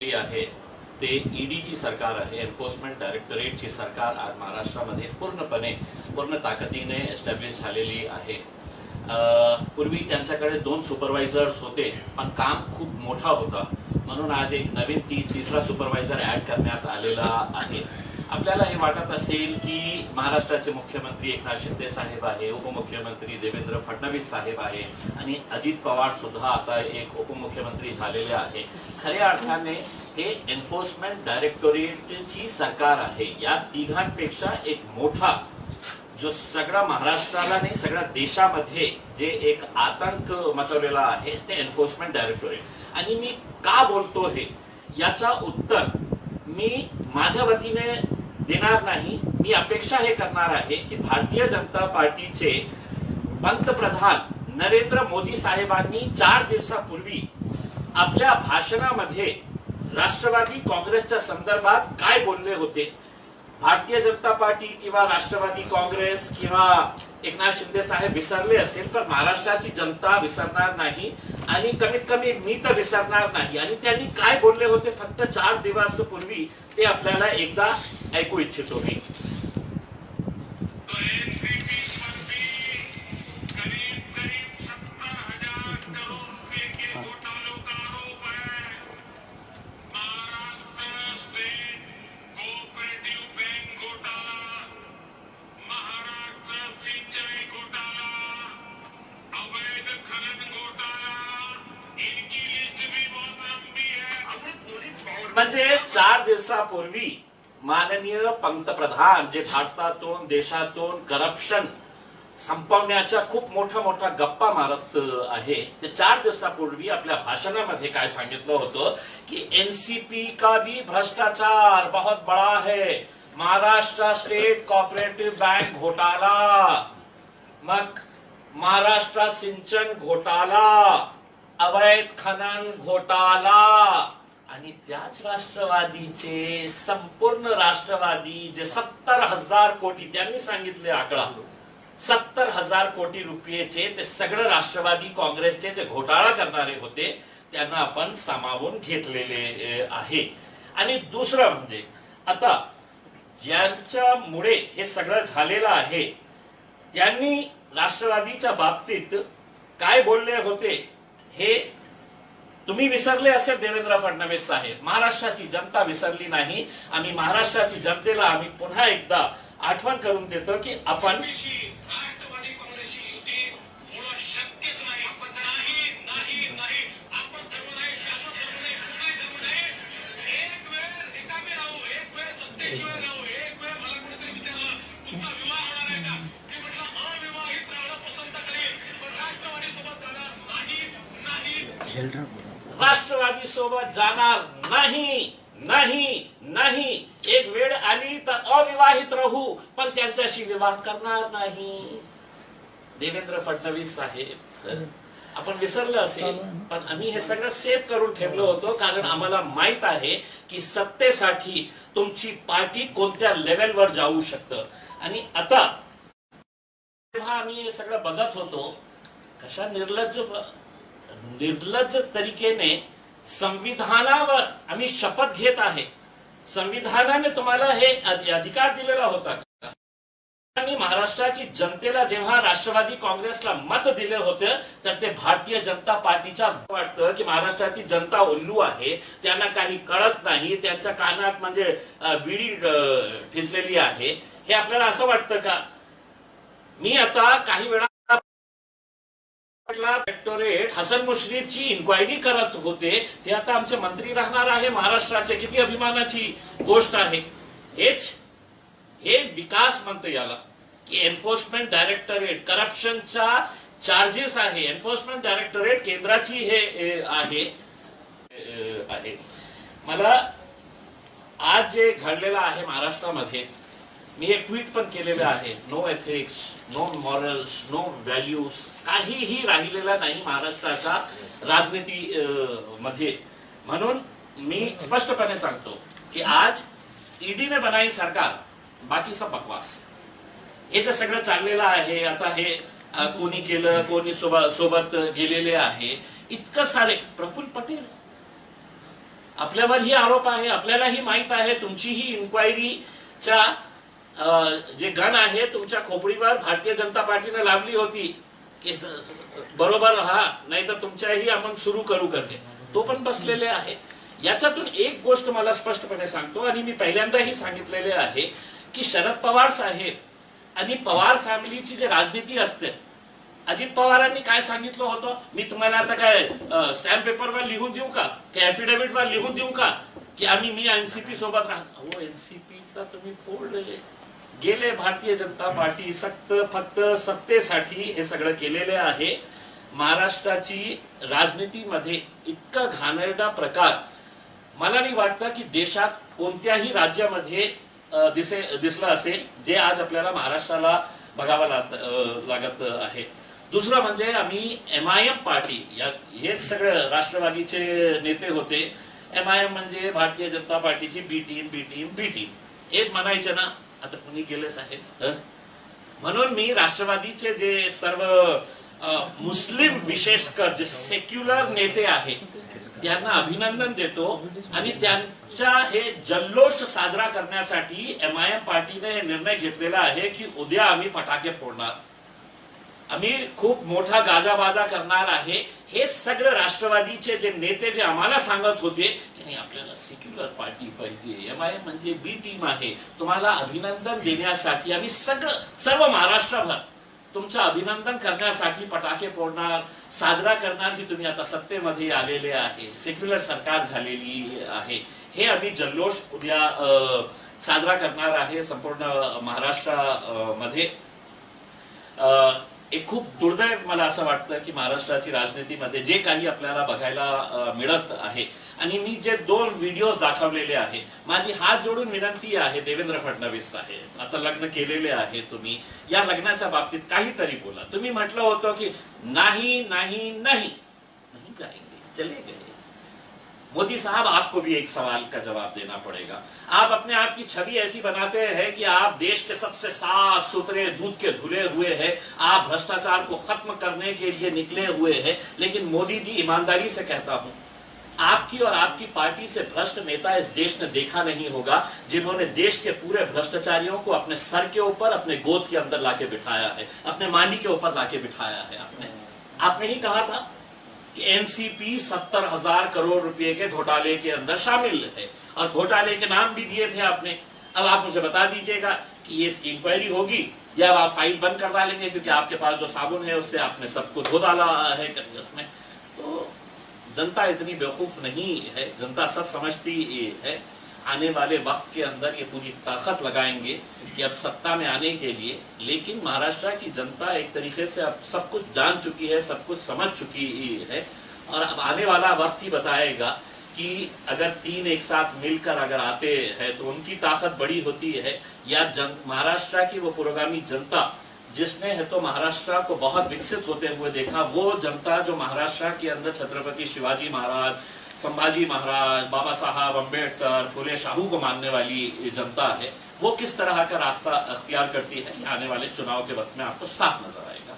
आहे ते ईडीची सरकार आहे, एन्फोर्समेंट डायरेक्टरेटची सरकार आज महाराष्ट्रामध्ये पूर्ण ताकदीने एस्टॅब्लिश झालेली आहे। पूर्वी त्यांच्याकडे 2 सुपरवायझर्स होते, पण काम खूप मोठा होता, म्हणून आज एक नवीन तिसरा सुपरवायझर ऍड करण्यात आलेला आहे। आपल्याला हे वाटत असेल की महाराष्ट्राचे मुख्यमंत्री एकनाथ शिंदे साहेब आहे, उपमुख्यमंत्री देवेंद्र फडणवीस साहेब आहे आणि अजित पवार सुद्धा आता एक उपमुख्यमंत्री झालेले आहे। खऱ्या अर्थाने हे एन्फोर्समेंट डायरेक्टोरेटची सरकार आहे। या तिघांपेक्षा एक मोठा जो सगळा महाराष्ट्राला नाही सगळ्या देशामध्ये जे एक आतंक मचवलेला आहे ते एन्फोर्समेंट डायरेक्टोरेट। आणि मी का बोलतो हे याचा उत्तर मी माझ्या वतीने देणार नाही। मी अपेक्षा हे करणार आहे की भारतीय जनता पार्टीचे पंतप्रधान नरेंद्र मोदी साहेबांनी 4 दिवसापूर्वी आपल्या भाषणामध्ये राष्ट्रवादी काँग्रेसच्या संदर्भात काय बोलले होते। भारतीय जनता पार्टी किंवा राष्ट्रवादी काँग्रेस किंवा एकनाथ शिंदे साहेब विसरले असेल, पण महाराष्ट्राची जनता विसरणार नाही आणि कमीत कमी मी तर विसरणार नाही। आणि त्यांनी काय बोलले होते फक्त 4 दिवस पूर्वी ते आपल्याला एकदा ऐकू इच्छितो मी। म्हणजे 4 दिवसापूर्वी माननीय पंतप्रधान जे भारतातून देशातून करप्शन संपवण्याच्या खूप मोठा गप्पा मारत आहे, ते 4 दिवसापूर्वी आपल्या भाषणामध्ये काय सांगितलं होतं की एनसीपी का भी भ्रष्टाचार बहुत बड़ा है, महाराष्ट्र स्टेट कोऑपरेटिव बैंक घोटाला, मग महाराष्ट्र सिंचन घोटाला, अवैध खनन घोटाला। आणि त्याच राष्ट्रवादीचे संपूर्ण राष्ट्रवादी जे 70,000 कोटी त्यांनी सांगितले आकडा 70,000 कोटी रुपयेचे ते सगळे राष्ट्रवादी काँग्रेसचे जे घोटाळा करणारे होते त्यांना आपण सामावून घेतलेले आहे। आणि दुसरं म्हणजे आता ज्यांच्यामुळे हे सगळं झालेलं आहे त्यांनी राष्ट्रवादीच्या बाबतीत काय बोलले होते हे तुम्ही विसरले असेल देवेंद्र फडणवीस साहेब। महाराष्ट्राची जनता विसरली नाही। आम्ही महाराष्ट्राची जनतेला आम्ही पुन्हा एकदा आठवण करून देतो की आपण राष्ट्रवादी सोबत जाणार नाही। एक वेळ आली तर अविवाहित राहू, पण त्यांच्याशी विवाह करणार नाही। देवेंद्र फडणवीस साहेब, आपण विसरलं असेल, पण आम्ही हे सगळं सेव्ह करून ठेवलं होतं, कारण आम्हाला माहित आहे की सत्तेसाठी तुमची पार्टी कोणत्या लेवलवर जाऊ शकतं। आणि आता जेव्हा आम्ही हे सगळं बघत होतो, कशा निर्लज्ज तरीकेने संविधानावर आम्ही शपथ घेत आहे। संविधानाने तुम्हाला हे अधिकार दिलेला होता का? आणि महाराष्ट्राची जनतेला जेव्हा राष्ट्रवादी काँग्रेसला मत दिले होते तर ते भारतीय जनता पार्टीच्या वाटतं की महाराष्ट्राची जनता उल्लू आहे, त्यांना काही कळत नाही, त्यांच्या कानात म्हणजे विडी ठिजलेली आहे, हे आपल्याला असं वाटतं का? मी आता काही वेळा डायरेक्टोरेट हसन मुश्रीफची इन्क्वायरी करत होते, ते आता आमचे मंत्री राहणार आहे महाराष्ट्राचे, किती अभिमानाची गोष्ट आहे। हे विकास म्हणतो याला की एन्फोर्समेंट डायरेक्टोरेट करप्शनचा चार्जेस आहे। एन्फोर्समेंट डायरेक्टोरेट केंद्राची हे आहे। मला आज जे घडलेलं आहे महाराष्ट्रामध्ये, मी एक ट्वीट पण केलेलं आहे, no ethics, no morals, no values, काहीही राहिलेला नाही महाराष्ट्राच्या राजनीती मध्ये। म्हणून मी स्पष्टपणे सांगतो की आज ईडीने बनाई सरकार, बाकी सब बकवास। हे जे सगळं चाललेलं आहे आता, हे कोणी केलं, कोणी सोबत गेलेले आहे, इतकं सारे प्रफुल्ल पटेल आपल्यावरही आरोप आहे, आपल्यालाही माहित आहे, तुमचीही इन्क्वायरीच्या जे गण आहे तुमच्या खोपडीवर भारतीय जनता पार्टीने लावली होती की बरोबर हा, नाही तर तुमच्याही आपण सुरू करू करते, तो पण बसलेले आहे. याच्यातून एक गोष्ट मला स्पष्टपणे सांगतो आणि मी पहिल्यांदाही सांगितलेले आहे की शरद पवार साहेब आणि पवार फॅमिलीची जी राजनीती असते, अजित पवारांनी काय सांगितलं होतं, मी तुम्हाला आता काय स्टॅम्प पेपरवर लिहून देऊ का, की ऍफिडेव्हिटवर लिहून देऊ का की मी एनसीपी सोबत राहतो. एनसीपीचा तुम्ही फोडले गेले. भारतीय जनता पार्टी फक्त सत्तेसाठी हे सगळं केलेले आहे. महाराष्ट्राची राजनीतीमध्ये इतका घाणेरडा प्रकार मला नाही वाटतं की देशात कोणत्याही राज्यामध्ये दिसलं असेल जे आज आपल्याला महाराष्ट्राला बघावं लागत आहे. दुसरं म्हणजे आम्ही MIM पार्टी, हेच सगळं राष्ट्रवादीचे नेते होते. MIM म्हणजे भारतीय जनता पार्टीची बी टीम हेच म्हणायचं ना, आता कुणी गेलेच आहे. म्हणून मी राष्ट्रवादीचे जे सर्व मुस्लिम विशेषकर जे सेक्युलर नेते आहेत त्यांना अभिनंदन देतो आणि त्यांचा हे जल्लोष साजरा करण्यासाठी MIM पार्टीने हे निर्णय घेतलेला आहे की उद्या आम्ही फटाके फोडणार, आम्ही खूप मोठा गाजाबाजा करणार आहे. हे सगळं राष्ट्रवादीचे जे नेते जे आम्हाला सांगत होते की आपल्याला सेक्युलर पार्टी पाहिजे, MIM म्हणजे बी टीम आहे, तुम्हाला अभिनंदन देण्यासाठी आम्ही सर्व महाराष्ट्रभर तुमचं अभिनंदन करण्यासाठी फटाके फोडणार, साजरा करणार की तुम्ही आता सत्तेमध्ये आलेले आहे, सेक्युलर सरकार झालेली आहे. हे आम्ही जल्लोष उद्या साजरा करणार आहे संपूर्ण महाराष्ट्रामध्ये. एक खूप दुर्दैव मला असं वाटतं की महाराष्ट्राची राजनीतीमध्ये जे काही आपल्याला बघायला मिळत आहे, आणि मी जे 2 व्हिडिओज दाखवलेले आहे, माझी हात जोडून विनंती आहे देवेंद्र फडणवीस साहेब, आता लग्न केलेले आहे तुम्ही, या लग्नाच्या बाबतीत काहीतरी बोला. तुम्ही म्हटलं होतं की नाही नहीं नहीं नहीं जाएंगे, चले गए. मोदी साहब आपको भी एक सवाल का जवाब देना पड़ेगा. आप अपने आप की छवि ऐसी बनाते हैं कि आप देश के सबसे साफ सुथरे दूध के धुले हुए हैं, आप भ्रष्टाचार को खत्म करने के लिए निकले हुए हैं. लेकिन मोदी जी, ईमानदारी से कहता हूं, आपकी और आपकी पार्टी से भ्रष्ट नेता इस देश ने देखा नहीं होगा जिन्होंने देश के पूरे भ्रष्टाचारियों को अपने सर के ऊपर, अपने गोद के अंदर लाके बिठाया है, अपने मांडी के ऊपर लाके बिठाया है. आपने ही कहा था कि एनसीपी 70,000 करोड़ रुपए के घोटाले के अंदर शामिल है और घोटाले के नाम भी दिए थे आपने. अब आप मुझे बता दीजिएगा कि ये इंक्वायरी होगी या आप फाइल बंद कर डालेंगे क्योंकि आपके पास जो साबुन है उससे आपने सबको धो डाला है उसमें. तो जनता इतनी बेवकूफ नहीं है, जनता सब समझती है. आने वाले वक्त के अंदर ये पूरी ताकत लगाएंगे कि अब सत्ता में आने के लिए. लेकिन महाराष्ट्र की जनता एक तरीके से अब सब कुछ जान चुकी है, सब कुछ समझ चुकी है, और अब आने वाला वक्त ही बताएगा कि अगर 3 एक साथ मिलकर अगर आते हैं तो उनकी ताकत बड़ी होती है, या महाराष्ट्र की वो पुरोगामी जनता जिसने है तो महाराष्ट्र को बहुत विकसित होते हुए देखा, वो जनता जो महाराष्ट्र के अंदर छत्रपति शिवाजी महाराज, संभाजी महाराज, बाबा साहब अम्बेडकर, फुले शाहू को मानने वाली जनता है, वो किस तरह का रास्ता अख्तियार करती है, आने वाले चुनाव के वक्त में आपको साफ नजर आएगा.